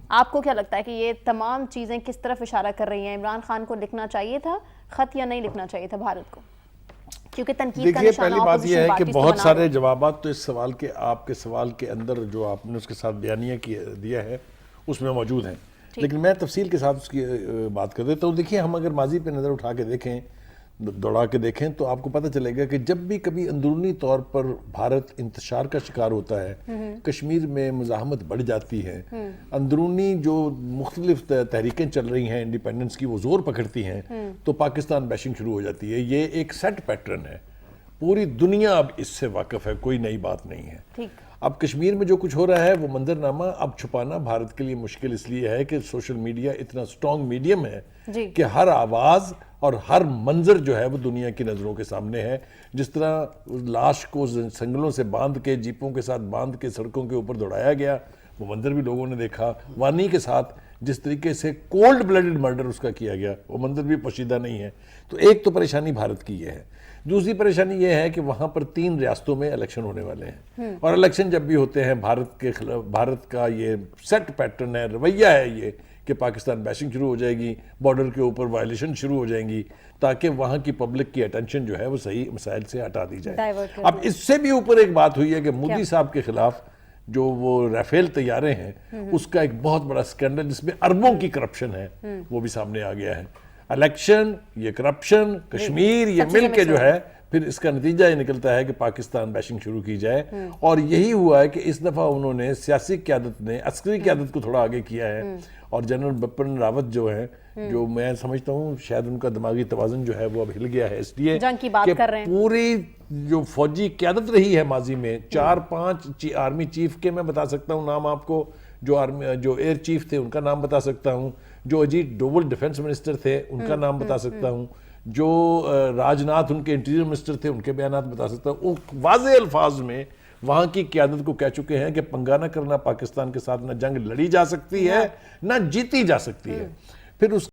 آپ کو کیا لگتا ہے کہ یہ تمام چیزیں کس طرف اشارہ کر رہی ہیں؟ عمران خان کو لکھنا چاہیے تھا خط یا نہیں لکھنا چاہیے تھا بھارت کو؟ کیونکہ تنقید کا نشانہ پہلی بات یہ ہے کہ بہت سارے رہے جوابات تو اس سوال کے آپ کے سوال کے اندر جو آپ نے اس کے ساتھ بیانیہ دیا ہے اس میں موجود ہیں، لیکن میں تفصیل کے ساتھ اس کی بات کر دیتا ہوں۔ دیکھیے، ہم اگر ماضی پہ نظر اٹھا کے دیکھیں، دوڑا کے دیکھیں، تو آپ کو پتہ چلے گا کہ جب بھی کبھی اندرونی طور پر بھارت انتشار کا شکار ہوتا ہے، کشمیر میں مزاحمت بڑھ جاتی ہے، اندرونی جو مختلف تحریکیں چل رہی ہیں انڈیپینڈنس کی وہ زور پکڑتی ہیں، تو پاکستان بیشنگ شروع ہو جاتی ہے۔ یہ ایک سیٹ پیٹرن ہے، پوری دنیا اب اس سے واقف ہے، کوئی نئی بات نہیں ہے۔ اب کشمیر میں جو کچھ ہو رہا ہے وہ منظرنامہ اب چھپانا بھارت کے لیے مشکل اس لیے ہے کہ سوشل میڈیا اتنا سٹرونگ میڈیم ہے کہ ہر آواز اور ہر منظر جو ہے وہ دنیا کی نظروں کے سامنے ہے۔ جس طرح لاش کو سنگلوں سے باندھ کے، جیپوں کے ساتھ باندھ کے سڑکوں کے اوپر دوڑایا گیا، وہ منظر بھی لوگوں نے دیکھا۔ وانی کے ساتھ جس طریقے سے کولڈ بلڈڈ مرڈر اس کا کیا گیا، وہ منظر بھی پوشیدہ نہیں ہے۔ تو ایک تو پریشانی بھارت کی یہ ہے۔ دوسری پریشانی یہ ہے کہ وہاں پر 3 ریاستوں میں الیکشن ہونے والے ہیں، اور الیکشن جب بھی ہوتے ہیں بھارت کے خلاف، بھارت کا یہ سیٹ پیٹرن ہے، رویہ ہے یہ کہ پاکستان بیشنگ شروع ہو جائے گی، بارڈر کے اوپر وائلیشن شروع ہو جائیں گی، تاکہ وہاں کی پبلک کی اٹینشن جو ہے وہ صحیح مسائل سے ہٹا دی جائے۔ اب اس سے بھی اوپر ایک بات ہوئی ہے کہ مودی صاحب کے خلاف جو وہ ریفیل طیارے ہیں، اس کا ایک بہت بڑا سکینڈل جس میں اربوں کی کرپشن ہے وہ بھی سامنے آ گیا ہے۔ الیکشن، یہ کرپشن، کشمیر، یہ مل کے جو ہے پھر اس کا نتیجہ یہ نکلتا ہے کہ پاکستان بیشنگ شروع کی جائے۔ اور یہی ہوا ہے کہ اس دفعہ انہوں نے سیاسی قیادت نے عسکری قیادت کو تھوڑا آگے کیا ہے، اور جنرل بپن راوت جو ہیں، جو میں سمجھتا ہوں شاید ان کا دماغی توازن جو ہے وہ اب ہل گیا ہے، اس لیے کہ پوری جو فوجی قیادت رہی ہے ماضی میں، 4-5 آرمی چیف کے میں بتا سکتا ہوں نام آپ کو، جو ایئر چیف تھے ان کا نام بتا سکتا ہوں، جو اجیت ڈوول ڈیفنس منسٹر تھے ان کا نام بتا سکتا ہوں، جو راج ناتھ ان کے انٹیریئر منسٹر تھے ان کے بیانات بتا سکتا ہوں۔ واضح الفاظ میں وہاں کی قیادت کو کہہ چکے ہیں کہ پنگا نہ کرنا، پاکستان کے ساتھ نہ جنگ لڑی جا سکتی ہے نہ جیتی جا سکتی ہے۔ پھر اس